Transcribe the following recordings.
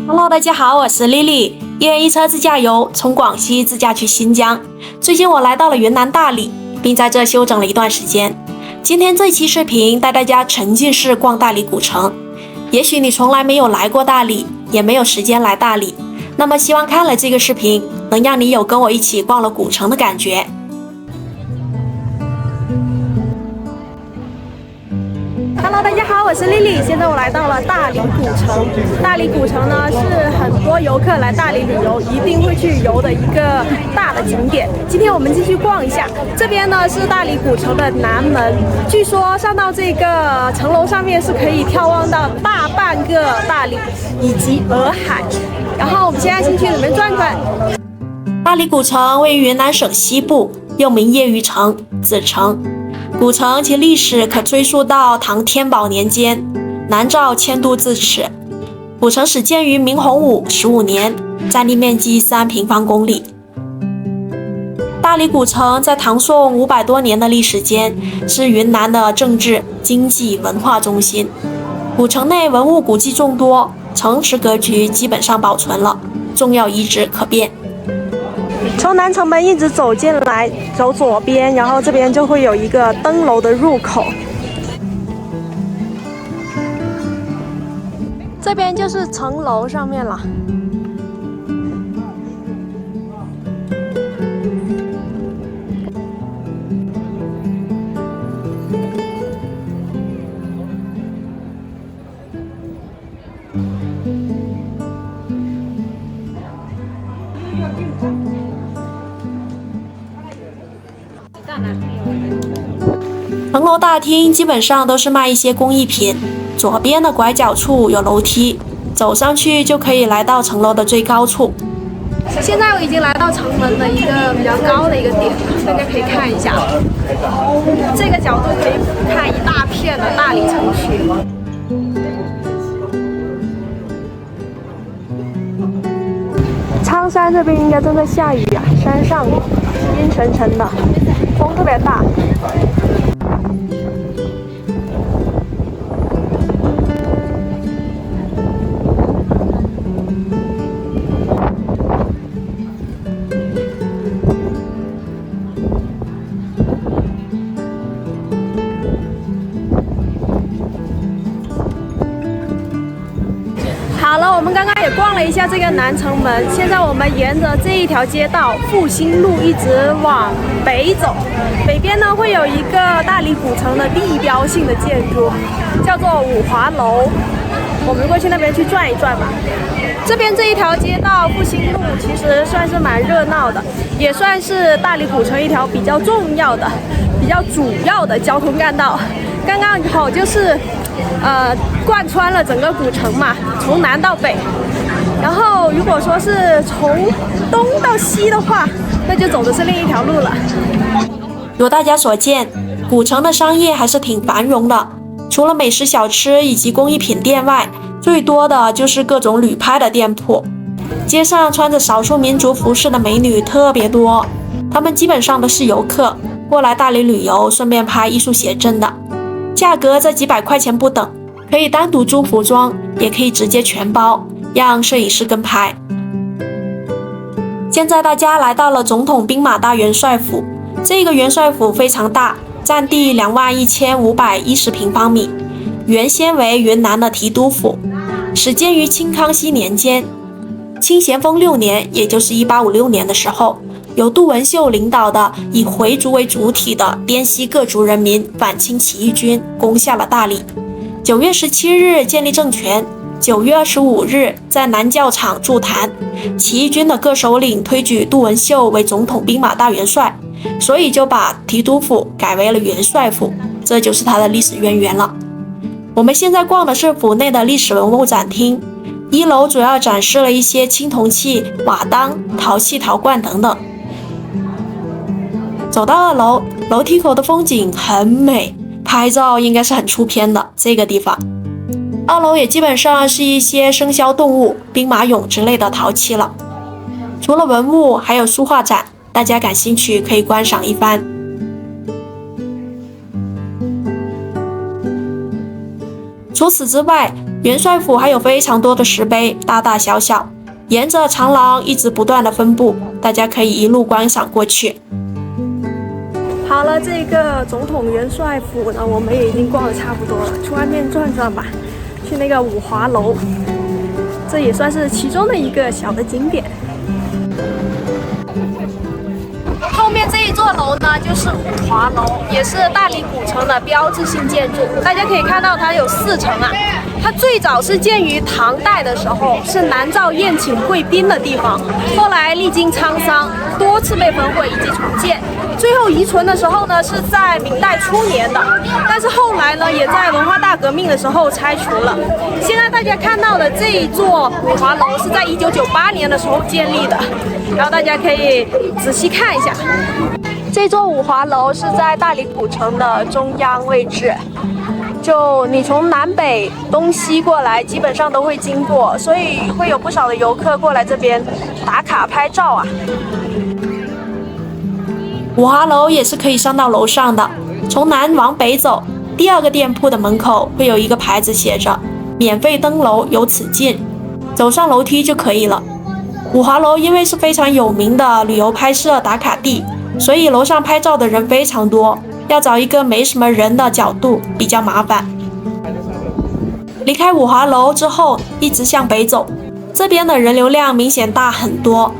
Hello， 大家好，我是 Lily， 一人一车自驾游，从广西自驾去新疆。最近我来到了云南大理，并在这休整了一段时间。今天这期视频带大家沉浸式逛大理古城。也许你从来没有来过大理，也没有时间来大理，那么希望看了这个视频，能让你有跟我一起逛了古城的感觉。Hello， 大家好，我是 Lily， 现在我来到了大理古城。大理古城呢是很多游客来大理旅游一定会去游的一个大的景点。今天我们继续逛一下，这边呢是大理古城的南门，据说上到这个城楼上面是可以眺望到大半个大理以及洱海。然后我们现在进去里面转转。大理古城位于云南省西部，又名叶鱼城、子城。古城其历史可追溯到唐天宝年间，南诏迁都自此。古城始建于明洪武15年，占地面积3平方公里。大理古城在唐宋500多年的历史间，是云南的政治、经济、文化中心。古城内文物古迹众多，城池格局基本上保存了，重要遗址可辨。从南城门一直走进来，走左边，然后这边就会有一个登楼的入口。这边就是城楼上面了。城楼大厅基本上都是卖一些工艺品，左边的拐角处有楼梯，走上去就可以来到城楼的最高处。现在我已经来到城门的一个比较高的一个点了，大家可以看一下，这个角度可以看一大片的大理城区。苍山这边应该正在下雨啊，山上阴沉沉的，风特别大。好了，我们刚刚也逛了一下这个南城门，现在我们沿着这一条街道复兴路一直往北走，北边呢会有一个大理古城的地标性的建筑，叫做五华楼。我们过去那边去转一转吧。这边这一条街道复兴路其实算是蛮热闹的，也算是大理古城一条比较重要的、比较主要的交通干道。刚刚好就是贯穿了整个古城嘛，从南到北。然后如果说是从东到西的话，那就走的是另一条路了。如大家所见，古城的商业还是挺繁荣的，除了美食小吃以及工艺品店外，最多的就是各种旅拍的店铺。街上穿着少数民族服饰的美女特别多，她们基本上都是游客，过来大理旅游，顺便拍艺术写真的。价格在几百块钱不等，可以单独租服装，也可以直接全包，让摄影师跟拍。现在大家来到了总统兵马大元帅府，这个元帅府非常大，占地21510平方米，原先为云南的提督府，始建于清康熙年间。清咸丰6年，也就是1856年的时候，由杜文秀领导的以回族为主体的滇西各族人民反清起义军攻下了大理。9月17日建立政权，9月25日在南教场筑坛，起义军的各首领推举杜文秀为总统兵马大元帅，所以就把提督府改为了元帅府，这就是它的历史渊源了。我们现在逛的是府内的历史文物展厅，1楼主要展示了一些青铜器、瓦当、陶器、陶罐等等。走到2楼，楼梯口的风景很美，拍照应该是很出片的。这个地方，2楼也基本上是一些生肖动物、兵马俑之类的陶器了。除了文物，还有书画展，大家感兴趣可以观赏一番。除此之外，元帅府还有非常多的石碑，大大小小，沿着长廊一直不断的分布，大家可以一路观赏过去。好了，这个总统元帅府呢，我们也已经逛得差不多了，去外面转转吧，去那个五华楼，这也算是其中的一个小的景点。后面这一座楼呢，就是五华楼，也是大理古城的标志性建筑。大家可以看到，它有4层啊。它最早是建于唐代的时候，是南诏宴请贵宾的地方。后来历经沧桑，多次被焚毁以及重建。最后遗存的时候呢，是在明代初年的，但是后来呢，也在文化大革命的时候拆除了。现在大家看到的这一座五华楼是在1998年的时候建立的，然后大家可以仔细看一下。这座五华楼是在大理古城的中央位置，就你从南北东西过来，基本上都会经过，所以会有不少的游客过来这边打卡拍照啊。五华楼也是可以上到楼上的，从南往北走，第2个店铺的门口会有一个牌子写着“免费登楼，由此进”，走上楼梯就可以了。五华楼因为是非常有名的旅游拍摄打卡地，所以楼上拍照的人非常多，要找一个没什么人的角度比较麻烦。离开五华楼之后，一直向北走，这边的人流量明显大很多。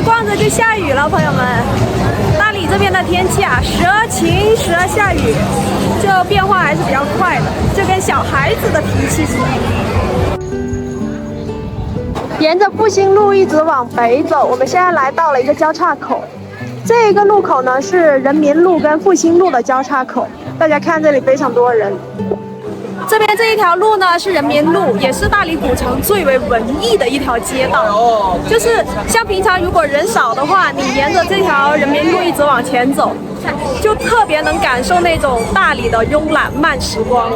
逛着就下雨了，朋友们。大理这边的天气啊，时而晴，时而下雨，就变化还是比较快的，就跟小孩子的脾气似的。沿着复兴路一直往北走，我们现在来到了一个交叉口。这个路口呢是人民路跟复兴路的交叉口，大家看这里非常多人。这边这一条路呢是人民路，也是大理古城最为文艺的一条街道。就是像平常如果人少的话，你沿着这条人民路一直往前走，就特别能感受那种大理的慵懒慢时光。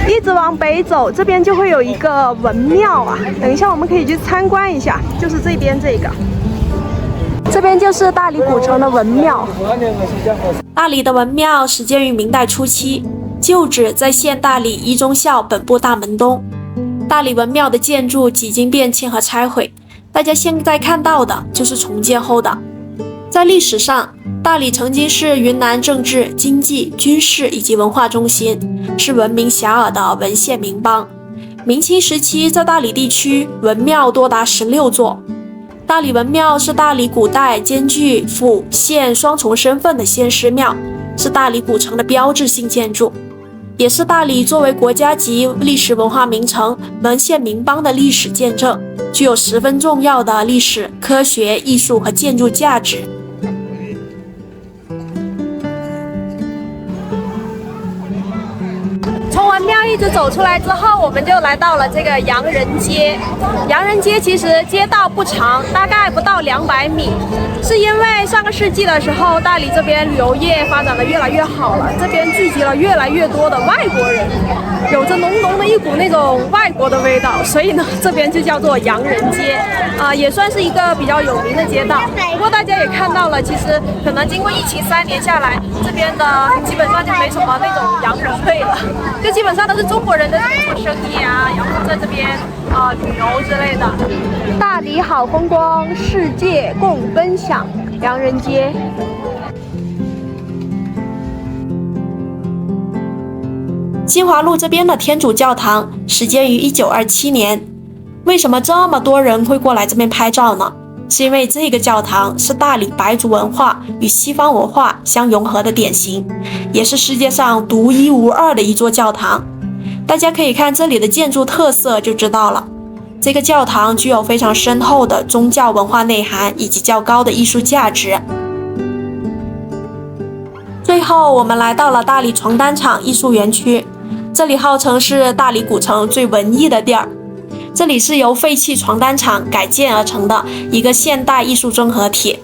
一直往北走，这边就会有一个文庙啊。等一下我们可以去参观一下，就是这边这个。这边就是大理古城的文庙。大理的文庙始建于明代初期，旧址在现大理一中校本部大门东。大理文庙的建筑几经变迁和拆毁，大家现在看到的就是重建后的。在历史上，大理曾经是云南政治、经济、军事以及文化中心，是闻名遐迩的文县名邦。明清时期，在大理地区，文庙多达16座。大理文庙是大理古代兼具府县双重身份的先师庙，是大理古城的标志性建筑，也是大理作为国家级历史文化名城、文县名邦的历史见证，具有十分重要的历史、科学、艺术和建筑价值。从文庙一直走出来之后，我们就来到了这个洋人街。洋人街其实街道不长，大概不到200米，是因为上个世纪的时候，大理这边旅游业发展的越来越好了，这边聚集了越来越多的外国人，有着浓浓的一股那种外国的味道，所以呢，这边就叫做洋人街，也算是一个比较有名的街道。不过大家也看到了，其实可能经过疫情3年下来，这边的基本上就没什么那种洋人味了。就基本上都是中国人在这里做生意啊，然后在这边旅游之类的。大理好风光，世界共分享，洋人街。新华路这边的天主教堂始建于1927年，为什么这么多人会过来这边拍照呢？是因为这个教堂是大理白族文化与西方文化相融合的典型，也是世界上独一无二的一座教堂。大家可以看这里的建筑特色就知道了，这个教堂具有非常深厚的宗教文化内涵以及较高的艺术价值。最后我们来到了大理床单厂艺术园区，这里号称是大理古城最文艺的地儿。这里是由废弃床单厂改建而成的一个现代艺术综合体，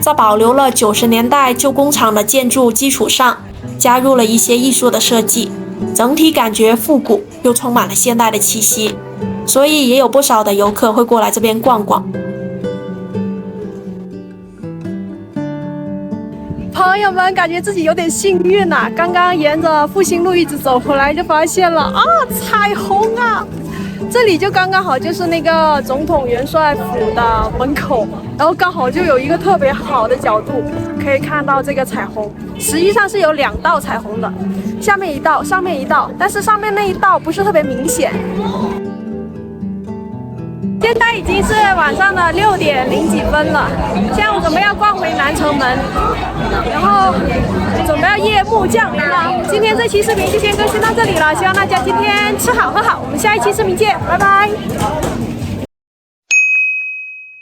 在保留了90年代旧工厂的建筑基础上，加入了一些艺术的设计，整体感觉复古又充满了现代的气息，所以也有不少的游客会过来这边逛逛。朋友们感觉自己有点幸运呐、刚刚沿着复兴路一直走回来，就发现了啊，彩虹啊！这里就刚刚好就是那个总统元帅府的门口，然后刚好就有一个特别好的角度，可以看到这个彩虹。实际上是有2道彩虹的，下面一道，上面一道，但是上面那一道不是特别明显。现在已经是晚上的6点0几分了，现在我准备要逛回南城门，然后准备要夜幕降临了。今天这期视频就先更新到这里了，希望大家今天吃好喝好，我们下一期视频见，拜拜。